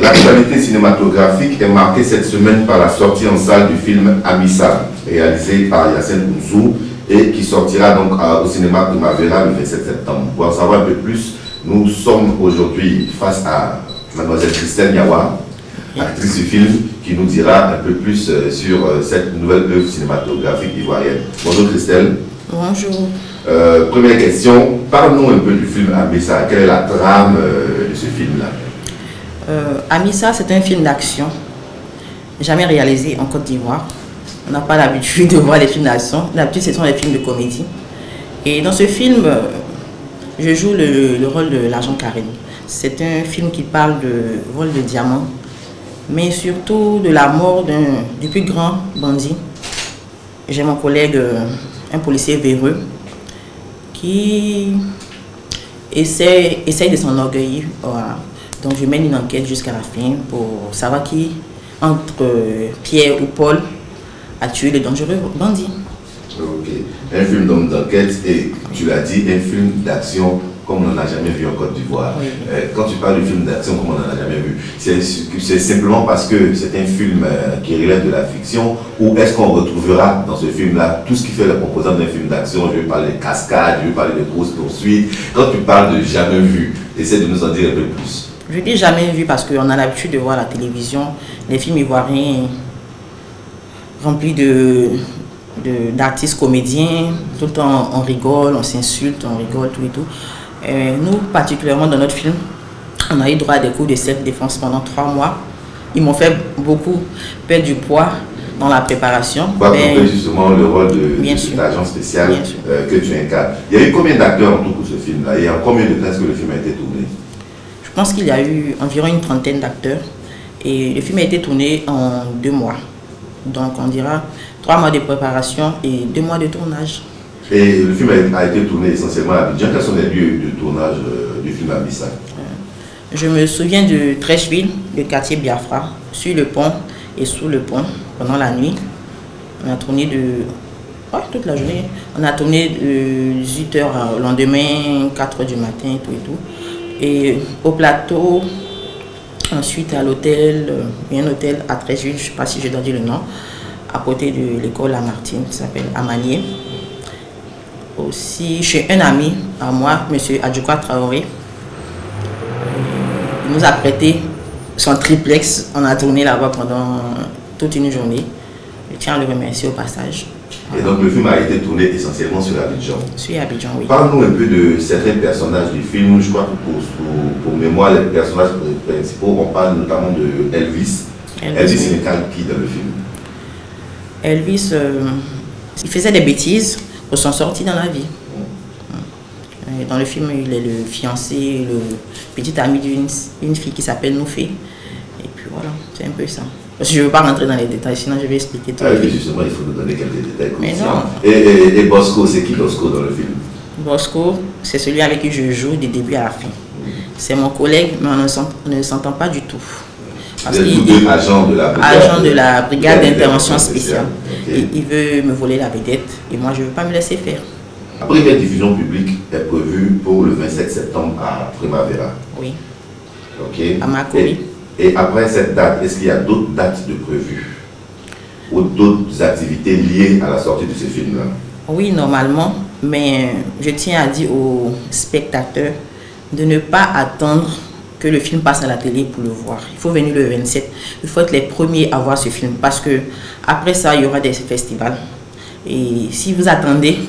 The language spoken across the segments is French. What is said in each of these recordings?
L'actualité cinématographique est marquée cette semaine par la sortie en salle du film Amissa, réalisé par Yassine Ouzou et qui sortira donc au cinéma Primavera le 27 septembre. Pour en savoir un peu plus, nous sommes aujourd'hui face à Mademoiselle Christelle Niawa, actrice du film, qui nous dira un peu plus sur cette nouvelle œuvre cinématographique ivoirienne. Bonjour Christelle. Bonjour. Première question, parle-nous un peu du film Amissa. Quelle est la trame de ce film-là? Amissa, c'est un film d'action, jamais réalisé en Côte d'Ivoire. On n'a pas l'habitude de voir les films d'action. D'habitude, ce sont les films de comédie. Et dans ce film, je joue le rôle de l'agent Karim. C'est un film qui parle de vol de diamants, mais surtout de la mort du plus grand bandit. J'ai mon collègue, un policier véreux, qui essaie de s'enorgueillir. Voilà. Donc je mène une enquête jusqu'à la fin pour savoir qui, entre Pierre ou Paul, a tué le dangereux bandit. Ok. Un film d'enquête et, tu l'as dit, un film d'action comme on n'en a jamais vu en Côte d'Ivoire. Oui. Quand tu parles de film d'action comme on n'en a jamais vu, c'est simplement parce que c'est un film qui relève de la fiction, ou est-ce qu'on retrouvera dans ce film-là tout ce qui fait la composante d'un film d'action? Je vais parler de cascades, je vais parler de grosses poursuites. Quand tu parles de jamais vu, essaie de nous en dire un peu plus. Je dis jamais vu parce qu'on a l'habitude de voir la télévision, les films ivoiriens remplis d'artistes comédiens. Tout le temps on rigole, on s'insulte, on rigole, tout et tout. Nous, particulièrement dans notre film, on a eu droit à des cours de self-défense pendant 3 mois. Ils m'ont fait beaucoup perdre du poids dans la préparation. Pour accomplir justement le rôle de cet agent spécial que tu incarnes. Il y a eu combien d'acteurs en tout pour ce film-là? Et en combien de temps est-ce que le film a été tourné? Je pense qu'il y a eu environ une trentaine d'acteurs. Et le film a été tourné en 2 mois. Donc on dira 3 mois de préparation et 2 mois de tournage. Et le film a été tourné essentiellement à Abidjan. Quels sont les lieux de tournage du film Amissa? Je me souviens de Trècheville, le quartier Biafra, sur le pont et sous le pont pendant la nuit. On a tourné toute la journée. On a tourné de 18h au lendemain, 4h du matin, tout et tout. Et au plateau, ensuite à l'hôtel, il y a un hôtel à Trècheville, je ne sais pas si je dois dire le nom, à côté de l'école Lamartine, qui s'appelle Amanier. Aussi chez un ami à moi, M. Adjoukwa Traoré. Il nous a prêté son triplex. On a tourné là-bas pendant toute une journée. Je tiens à le remercier au passage. Et donc le film a été tourné essentiellement sur Abidjan. Sur Abidjan, oui. Parle-nous un peu de certains personnages du film. Je crois que pour mémoire, les personnages principaux, on parle notamment de Elvis. Elvis, c'est qui dans le film? Elvis, il faisait des bêtises pour s'en sortir dans la vie. Dans le film, il est le fiancé, le petit ami d'une fille qui s'appelle Noufé. Et puis voilà, c'est un peu ça. Parce que je ne veux pas rentrer dans les détails, sinon je vais expliquer tout. Oui, justement, il faut nous donner quelques détails. Mais non. Et Bosco, c'est qui Bosco dans le film? Bosco, c'est celui avec qui je joue du début à la fin. C'est mon collègue, mais on ne s'entend pas du tout. Vous êtes tous deux agents de la brigade d'intervention spéciale. Okay. Il veut me voler la vedette et moi je ne veux pas me laisser faire. La première diffusion publique est prévue pour le 27 septembre à Primavera. Oui. Ok. À Makori. Et après cette date, est-ce qu'il y a d'autres dates de prévues ou d'autres activités liées à la sortie de ce film-là? Oui, normalement, mais je tiens à dire aux spectateurs de ne pas attendre que le film passe à la télé pour le voir. Il faut venir le 27. Il faut être les premiers à voir ce film parce que après ça, il y aura des festivals. Et si vous attendez,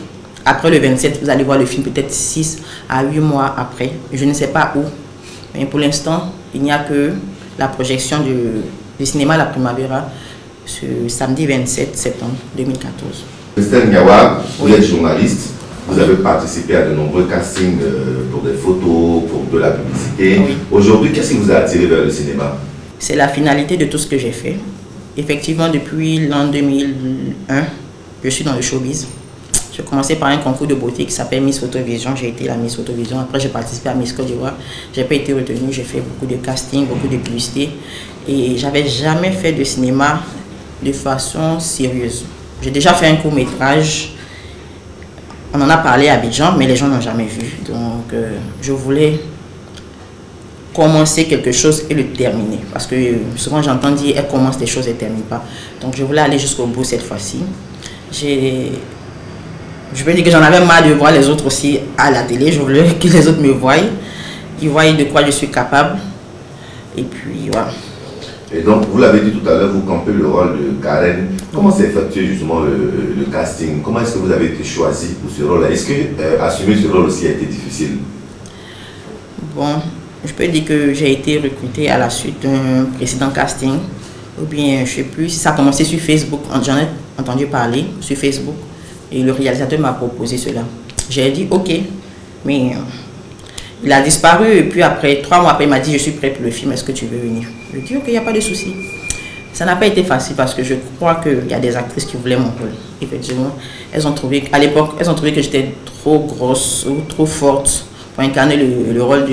après le 27, vous allez voir le film peut-être 6 à 8 mois après. Je ne sais pas où. Mais pour l'instant, il n'y a que la projection du cinéma La Primavera ce samedi 27 septembre 2014. Christelle Niawa, vous êtes journaliste. Vous avez participé à de nombreux castings pour des photos, pour de la publicité. Oui. Aujourd'hui, qu'est-ce qui vous a attiré vers le cinéma? C'est la finalité de tout ce que j'ai fait. Effectivement, depuis l'an 2001, je suis dans le showbiz. J'ai commencé par un concours de beauté qui s'appelle Miss Photovision. J'ai été la Miss Photovision. Après, j'ai participé à Miss Côte d'Ivoire. Je n'ai pas été retenue. J'ai fait beaucoup de castings, beaucoup de publicités. Et je n'avais jamais fait de cinéma de façon sérieuse. J'ai déjà fait un court-métrage. On en a parlé à Abidjan, mais les gens n'ont jamais vu. Donc, je voulais commencer quelque chose et le terminer. Parce que souvent j'entends dire elle commence des choses et ne termine pas. Donc je voulais aller jusqu'au bout cette fois-ci. Je peux dire que j'en avais marre de voir les autres aussi à la télé. Je voulais que les autres me voient. Ils voient de quoi je suis capable. Et puis voilà. Et donc, vous l'avez dit tout à l'heure, vous campez le rôle de Karen. Comment s'est effectué justement le casting? Comment est-ce que vous avez été choisi pour ce rôle-là? Est-ce que assumer ce rôle aussi a été difficile? Bon, je peux dire que j'ai été recrutée à la suite d'un précédent casting. Ou bien, je ne sais plus si ça a commencé sur Facebook. J'en ai entendu parler sur Facebook. Et le réalisateur m'a proposé cela. J'ai dit ok, mais il a disparu. Et puis après, 3 mois après, il m'a dit je suis prêt pour le film, est-ce que tu veux venir? Je dis ok, il n'y a pas de souci. Ça n'a pas été facile parce que je crois qu'il y a des actrices qui voulaient mon rôle. Effectivement, elles ont trouvé, à l'époque, elles ont trouvé que j'étais trop grosse ou trop forte pour incarner le rôle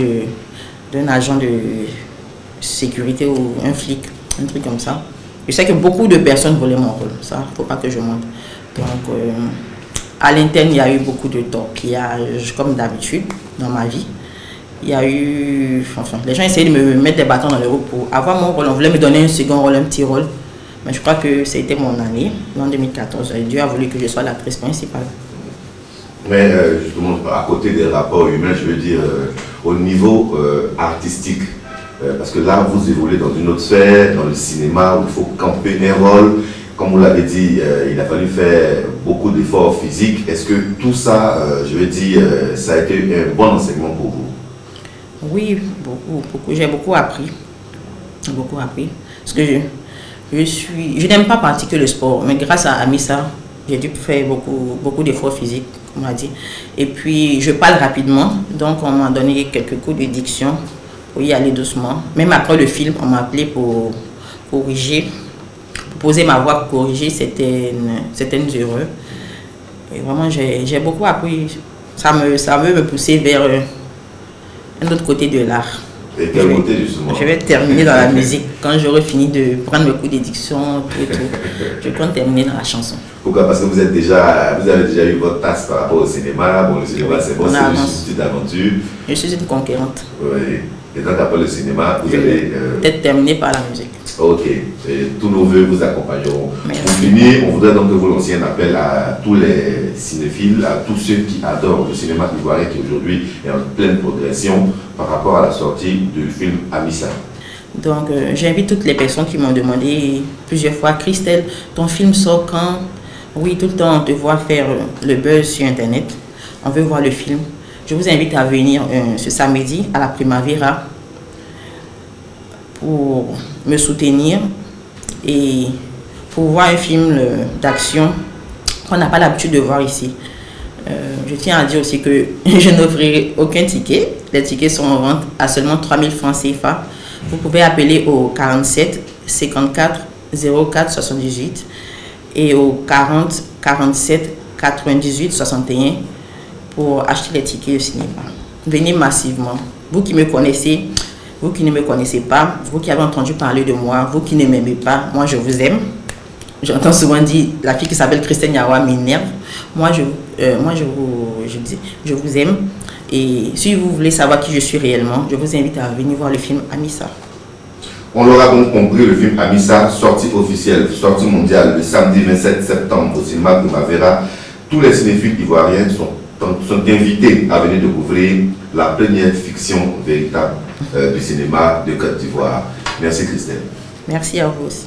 d'un agent de sécurité ou un flic, un truc comme ça. Je sais que beaucoup de personnes voulaient mon rôle, ça, il ne faut pas que je monte. Donc, à l'interne, il y a eu beaucoup de torpillage, comme d'habitude, dans ma vie. Il y a eu... Enfin, les gens essayaient de me mettre des bâtons dans les roues pour avoir mon rôle. On voulait me donner un second rôle, un petit rôle. Mais je crois que c'était mon année, en 2014. Dieu a voulu que je sois l'actrice principale. Mais justement, à côté des rapports humains, je veux dire, au niveau artistique, parce que là, vous évoluez dans une autre sphère, dans le cinéma, où il faut camper un rôle. Comme vous l'avez dit, il a fallu faire beaucoup d'efforts physiques. Est-ce que tout ça, je veux dire, ça a été un bon enseignement pour vous? Oui, beaucoup. J'ai beaucoup appris. Beaucoup appris. Parce que je n'aime pas pratiquer le sport, mais grâce à Amissa, j'ai dû faire beaucoup d'efforts physiques, comme on a dit. Et puis, je parle rapidement, donc on m'a donné quelques coups de diction pour y aller doucement. Même après le film, on m'a appelé pour corriger, pour poser ma voix, pour corriger certaines erreurs. Et vraiment, j'ai beaucoup appris. Ça veut me pousser vers un autre côté de l'art. Et quel côté justement? Je vais terminer dans la musique. Quand j'aurai fini de prendre mes coups d'édiction, tout et tout, je compte terminer dans la chanson. Pourquoi? Parce que vous avez déjà eu votre tasse par rapport au cinéma. Bon, le cinéma, c'est bon, c'est une petite aventure. Je suis une conquérante. Oui. Et donc après le cinéma, vous allez... peut-être terminer par la musique. Ok. Et tous nos voeux vous accompagneront. Merci. Pour finir, on voudrait donc que vous lanciez un appel à tous les cinéphiles, à tous ceux qui adorent le cinéma ivoirien qui aujourd'hui est en pleine progression par rapport à la sortie du film Amissa. Donc j'invite toutes les personnes qui m'ont demandé plusieurs fois, Christelle, ton film sort quand? Oui, tout le temps on te voit faire le buzz sur Internet. On veut voir le film. Je vous invite à venir ce samedi à la Primavera pour me soutenir et pour voir un film d'action qu'on n'a pas l'habitude de voir ici. Je tiens à dire aussi que je n'offrirai aucun ticket. Les tickets sont en vente à seulement 3 000 francs CFA. Vous pouvez appeler au 47 54 04 78 et au 40 47 98 61 pour acheter les tickets au cinéma. Venez massivement. Vous qui me connaissez, vous qui ne me connaissez pas, vous qui avez entendu parler de moi, vous qui ne m'aimez pas, moi je vous aime. J'entends souvent dire, la fille qui s'appelle Christelle Niawa m'énerve. Moi je vous aime. Et si vous voulez savoir qui je suis réellement, je vous invite à venir voir le film Amissa. On l'aura donc compris, le film Amissa, sortie officielle, sortie mondiale, le samedi 27 septembre au cinéma Primavera. Tous les cinéphiles ivoiriens sont invités à venir découvrir la première fiction véritable du cinéma de Côte d'Ivoire. Merci Christelle. Merci à vous aussi.